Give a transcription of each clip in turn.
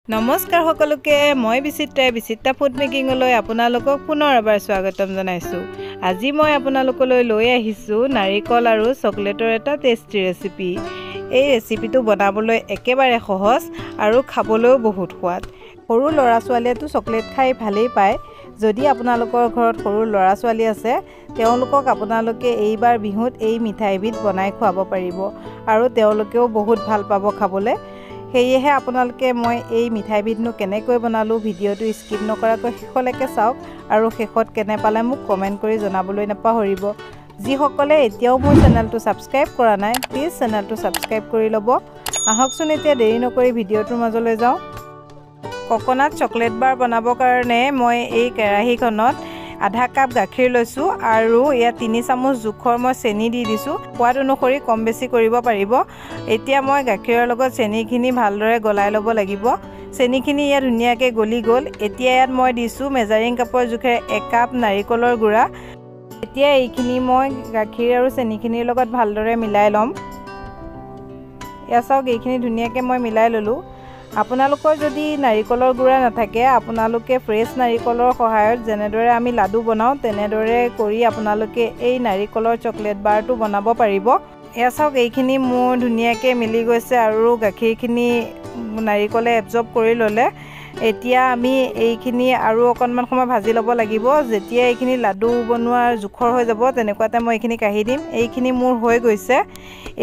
নমস্কাৰ সকলোকে মই বিচিত্ৰা ফুড মেকিংলৈ আপোনালোকক পুনৰ এবাৰ স্বাগতম জনাইছো। আজি মই আপোনালোকলৈ লৈ আহিছো নাৰিকল আৰু চকলেটৰ এটা টেষ্টি ৰেচিপি। এই ৰেচিপিটো বনাবলৈ একেবাৰে সহজ আৰু খাবলৈও বহুত সোৱাদ। সৰু ল'ৰা ছোৱালীয়েতো চকলেট খাই ভালেই পায়। যদি আপোনালোকৰ ঘৰত সৰু ল'ৰা ছোৱালী আছে তেওঁলোকক আপোনালোকে এইবাৰ বিহুত এই মিঠাইবিধ বনাই খুৱাব পাৰিব আৰু তেওঁলোকেও বহুত ভাল পাব খাবলৈ। সেয়েহে আপোনালোকে মই এই মিঠাইবিধনো কেনেকৈ বনালো ভিডিঅ'টো স্কিপ নকৰাকৈ শেষলৈকে চাওক আৰু শেষত কেনে পালে মোক কমেণ্ট কৰি জনাবলৈ নাপাহৰিব। যিসকলে এতিয়াও মোৰ চেনেলটো ছাবস্ক্ৰাইব কৰা নাই প্লিজ চেনেলটো ছাবস্ক্ৰাইব কৰি ল'ব। আহকচোন এতিয়া দেৰি নকৰি ভিডিঅ'টোৰ মাজলৈ যাওঁ। কোকোনাট চকলেট বাৰ বনাবৰ কাৰণে মই এই কেৰাহীখনত আধা কাপ গাখীৰ লৈছোঁ আৰু ইয়াত 3 চামুচ জোখৰ মই চেনি দি দিছোঁ। সোৱাদ অনুসৰি কম বেছি কৰিব পাৰিব। এতিয়া মই গাখীৰৰ লগত চেনিখিনি ভালদৰে গলাই ল'ব লাগিব। চেনিখিনি ইয়াত ধুনীয়াকৈ গলি গ'ল। এতিয়া ইয়াত মই দিছোঁ মেজাৰিং কাপৰ জোখেৰে 1 কাপ নাৰিকলৰ গুড়া। এতিয়া এইখিনি মই গাখীৰ আৰু চেনিখিনিৰ লগত ভালদৰে মিলাই ল'ম। এয়া চাওক এইখিনি ধুনীয়াকৈ মই মিলাই ল'লোঁ। আপোনালোকৰ যদি নাৰিকলৰ গুড়া নাথাকে আপোনালোকে ফ্ৰেছ নাৰিকলৰ সহায়ত যেনেদৰে আমি লাডু বনাওঁ তেনেদৰে কৰি আপোনালোকে এই নাৰিকলৰ চকলেট বাৰটো বনাব পাৰিব। এয়া চাওক এইখিনি মোৰ ধুনীয়াকৈ মিলি গৈছে আৰু গাখীৰখিনি নাৰিকলে এবজৰ্ব কৰি ল'লে। এতিয়া আমি এইখিনি আৰু অকণমান সময় ভাজি ল'ব লাগিব। যেতিয়া এইখিনি লাডু বনোৱাৰ জোখৰ হৈ যাব তেনেকুৱাতে মই এইখিনি কাঢ়ি দিম। এইখিনি মোৰ হৈ গৈছে।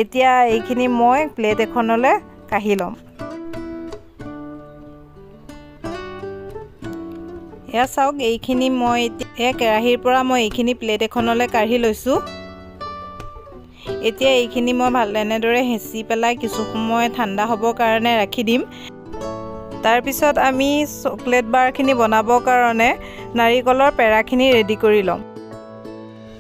এতিয়া এইখিনি মই প্লেট এখনলৈ কাঢ়ি ল'ম। এয়া চাওক এইখিনি মই এতিয়া কেৰাহীৰ পৰা মই এইখিনি প্লেট এখনলৈ কাঢ়ি লৈছোঁ। এতিয়া এইখিনি মই এনেদৰে হেঁচি পেলাই কিছু সময় ঠাণ্ডা হ'বৰ কাৰণে ৰাখি দিম। তাৰপিছত আমি চকলেট বাৰখিনি বনাবৰ কাৰণে নাৰিকলৰ পেৰাখিনি ৰেডি কৰি ল'ম।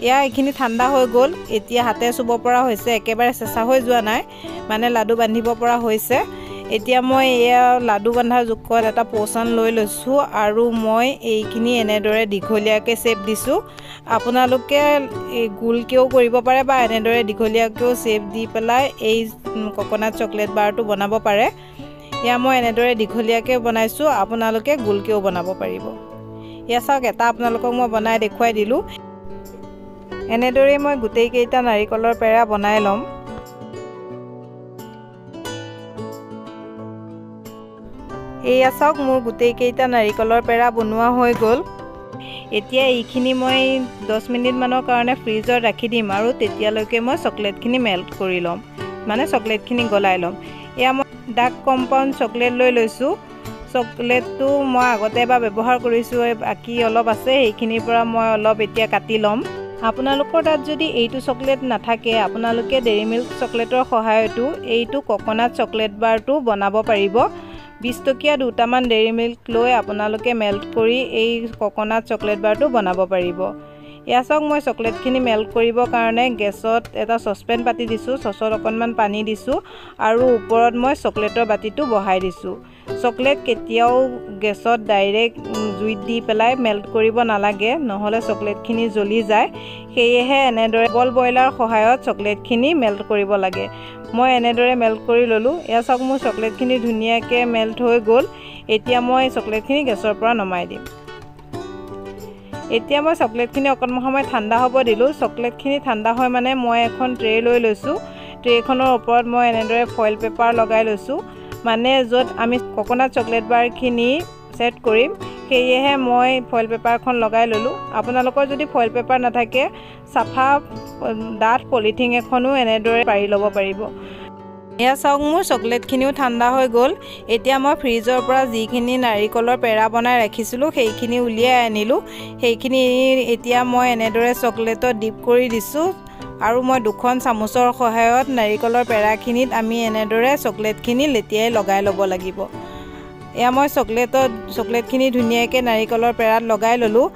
এয়া এইখিনি ঠাণ্ডা হৈ গ'ল। এতিয়া হাতে চুব পৰা হৈছে, একেবাৰে চেঁচা হৈ যোৱা নাই, মানে লাডু বান্ধিব পৰা হৈছে। এতিয়া মই এয়া লাডু বন্ধাৰ জোখত এটা প'চন লৈ লৈছোঁ আৰু মই এইখিনি এনেদৰে দীঘলীয়াকৈ শ্বেপ দিছোঁ। আপোনালোকে গোলকৈও কৰিব পাৰে বা এনেদৰে দীঘলীয়াকৈও শ্বেপ দি পেলাই এই কোকোনাট চকলেট বাৰটো বনাব পাৰে। এয়া মই এনেদৰে দীঘলীয়াকৈ বনাইছোঁ, আপোনালোকে গোলকৈও বনাব পাৰিব। এয়া চাওক এটা আপোনালোকক মই বনাই দেখুৱাই দিলোঁ। এনেদৰেই মই গোটেইকেইটা নাৰিকলৰ পেৰা বনাই ল'ম। এয়া চাওক মোৰ গোটেইকেইটা নাৰিকলৰ পেৰা বনোৱা হৈ গ'ল। এতিয়া এইখিনি মই 10 মিনিটমানৰ কাৰণে ফ্ৰিজত ৰাখি দিম আৰু তেতিয়ালৈকে মই চকলেটখিনি মেল্ট কৰি ল'ম, মানে চকলেটখিনি গলাই ল'ম। এয়া মই ডাৰ্ক কম্পাউণ্ড চকলেট লৈ লৈছোঁ। চকলেটটো মই আগতে এবাৰ ব্যৱহাৰ কৰিছোঁ, বাকী অলপ আছে, সেইখিনিৰ পৰা মই অলপ এতিয়া কাটি ল'ম। আপোনালোকৰ তাত যদি এইটো চকলেট নাথাকে আপোনালোকে ডেইৰী মিল্ক চকলেটৰ সহায়তো এইটো কোকোনাট চকলেট বাৰটো বনাব পাৰিব। 20 টকীয়া দুটামান ডেইৰী মিল্ক লৈ আপোনালোকে মেল্ট কৰি এই কোকোনাট চকলেট বাৰটো বনাব পাৰিব। এয়া চাওক মই চকলেটখিনি মেল্ট কৰিবৰ কাৰণে গেছত এটা চচপেন পাতি দিছোঁ, চচত অকণমান পানী দিছোঁ আৰু ওপৰত মই চকলেটৰ বাতিটো বহাই দিছোঁ। চকলেট কেতিয়াও গেছত ডাইৰেক্ট জুইত দি পেলাই মেল্ট কৰিব নালাগে, নহ'লে চকলেটখিনি জ্বলি যায়। সেয়েহে এনেদৰে বল বইলাৰ সহায়ত চকলেটখিনি মেল্ট কৰিব লাগে। মই এনেদৰে মেল্ট কৰি ল'লোঁ। এয়া চাওক মোৰ চকলেটখিনি ধুনীয়াকৈ মেল্ট হৈ গ'ল। এতিয়া মই চকলেটখিনি গেছৰ পৰা নমাই দিম। এতিয়া মই চকলেটখিনি অকণমান সময় ঠাণ্ডা হ'ব দিলোঁ। চকলেটখিনি ঠাণ্ডা হয় মানে মই এখন ট্ৰে লৈ লৈছোঁ। ট্ৰেখনৰ ওপৰত মই এনেদৰে ফইল পেপাৰ লগাই লৈছোঁ, মানে য'ত আমি কোকোনাট চকলেট বাৰখিনি ছেট কৰিম সেয়েহে মই ফইল পেপাৰখন লগাই ল'লোঁ। আপোনালোকৰ যদি ফইল পেপাৰ নাথাকে চাফা ডাঠ পলিথিন এখনো এনেদৰে পাৰি ল'ব পাৰিব। এয়া চাওক মোৰ চকলেটখিনিও ঠাণ্ডা হৈ গ'ল। এতিয়া মই ফ্ৰিজৰ পৰা যিখিনি নাৰিকলৰ পেৰা বনাই ৰাখিছিলোঁ সেইখিনি উলিয়াই আনিলোঁ। সেইখিনি এতিয়া মই এনেদৰে চকলেটত ডিপ কৰি দিছোঁ আৰু মই 2খন চামুচৰ সহায়ত নাৰিকলৰ পেৰাখিনিত আমি এনেদৰে চকলেটখিনি লেটিয়াই লগাই ল'ব লাগিব। এয়া মই চকলেটখিনি ধুনীয়াকৈ নাৰিকলৰ পেৰাত লগাই ল'লোঁ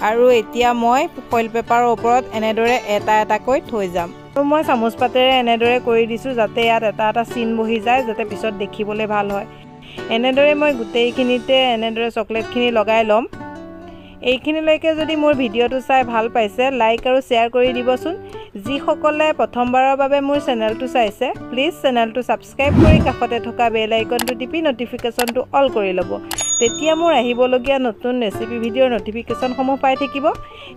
আৰু এতিয়া মই ফইল পেপাৰৰ ওপৰত এনেদৰে এটা এটাকৈ থৈ যাম। আৰু মই চামুচ পাতেৰে এনেদৰে কৰি দিছোঁ যাতে ইয়াত এটা এটা চিন বহি যায়, যাতে পিছত দেখিবলৈ ভাল হয়। এনেদৰে মই গোটেইখিনিতে এনেদৰে চকলেটখিনি লগাই ল'ম। এইখিনিলৈকে যদি মোৰ ভিডিঅ'টো চাই ভাল পাইছে লাইক আৰু শ্বেয়াৰ কৰি দিবচোন। যিসকলে প্ৰথমবাৰৰ বাবে মোৰ চেনেলটো চাইছে প্লিজ চেনেলটো ছাবস্ক্ৰাইব কৰি কাষতে থকা বেল আইকনটো টিপি নটিফিকেশ্যনটো অল কৰি ল'ব তেতিয়া মোৰ আহিবলগীয়া নতুন ৰেচিপি ভিডিঅ'ৰ নটিফিকেশ্যনসমূহ পাই থাকিব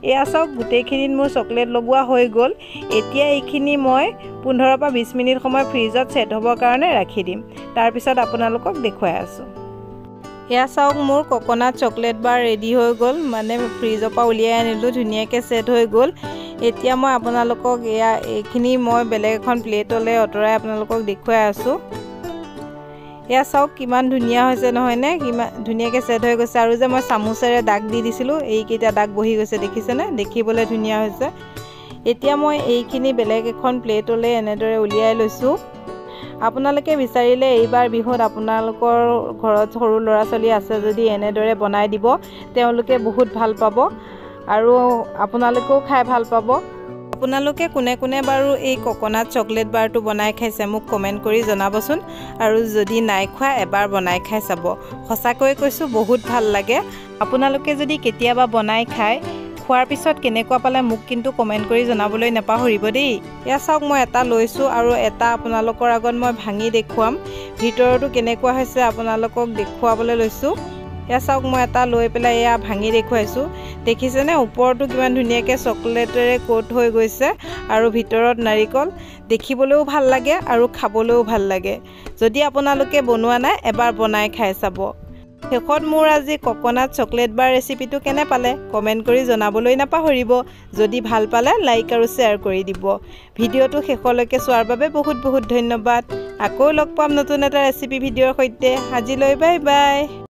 এয়া চাওক গোটেইখিনিত মোৰ চকলেট লগোৱা হৈ গ'ল এতিয়া এইখিনি মই 15 পৰা 20 মিনিট সময় ফ্ৰিজত সেট হ'বৰ কাৰণে ৰাখি দিম তাৰ পিছত আপোনালোকক দেখুৱাই আছোঁ এয়া চাওক মোৰ কোকোনাট চকলেট বাৰ ৰেডি হৈ গ'ল মানে ফ্ৰিজৰ পৰা উলিয়াই আনিলোঁ ধুনীয়াকৈ সেট হৈ গ'ল এতিয়া মই আপোনালোকক এইখিনি মই বেলেগ এখন প্লেটলৈ অতৰাই আপোনালোকক দেখুৱাই আছোঁ এয়া চাওক কিমান ধুনীয়া হৈছে নহয়নে কিমান ধুনীয়াকৈ সেট হৈ গৈছে আৰু যে মই চামুচেৰে দাগ দি দিছিলোঁ এইকেইটা দাগ বহি গৈছে দেখিছেনে দেখিবলৈ ধুনীয়া হৈছে এতিয়া মই এইখিনি বেলেগ এখন প্লেটলৈ এনেদৰে উলিয়াই লৈছোঁ আপোনালোকে বিচাৰিলে এইবাৰ বিহুত আপোনালোকৰ ঘৰত সৰু ল'ৰা ছোৱালী আছে যদি এনেদৰে বনাই দিব তেওঁলোকে বহুত ভাল পাব আৰু আপোনালোকেও খাই ভাল পাব আপোনালোকে কোনে কোনে বাৰু এই কোকোনাট চকলেট বাৰটো বনাই খাইছে মোক কমেন্ট কৰি জনাবচোন আৰু যদি নাই খোৱা এবাৰ বনাই খাই চাব সঁচাকৈ কৈছোঁ বহুত ভাল লাগে আপোনালোকে যদি কেতিয়াবা বনাই খায় খোৱাৰ পিছত কেনেকুৱা পালে মোক কিন্তু কমেন্ট কৰি জনাবলৈ নাপাহৰিব দেই এয়া চাওক মই এটা লৈছোঁ আৰু এটা আপোনালোকৰ আগত মই ভাঙি দেখুৱাম ভিতৰটো কেনেকুৱা হৈছে আপোনালোকক দেখুৱাবলৈ লৈছোঁ এয়া চাওক মই এটা লৈ পেলাই এয়া ভাঙি দেখুৱাইছোঁ দেখিছেনে ওপৰটো কিমান ধুনীয়াকৈ চকলেটেৰে কোট হৈ গৈছে আৰু ভিতৰত নাৰিকল দেখিবলৈও ভাল লাগে আৰু খাবলৈও ভাল লাগে যদি আপোনালোকে বনোৱা নাই এবাৰ বনাই খাই চাব শেষত মোৰ আজি কোকোনাট চকলেট বাৰ ৰেচিপিটো কেনে পালে কমেন্ট কৰি জনাবলৈ নাপাহৰিব যদি ভাল পালে লাইক আৰু শ্বেয়াৰ কৰি দিব ভিডিঅ'টো শেষলৈকে চোৱাৰ বাবে বহুত বহুত ধন্যবাদ আকৌ লগ পাম নতুন এটা ৰেচিপি ভিডিঅ'ৰ সৈতে আজিলৈ বাই বাই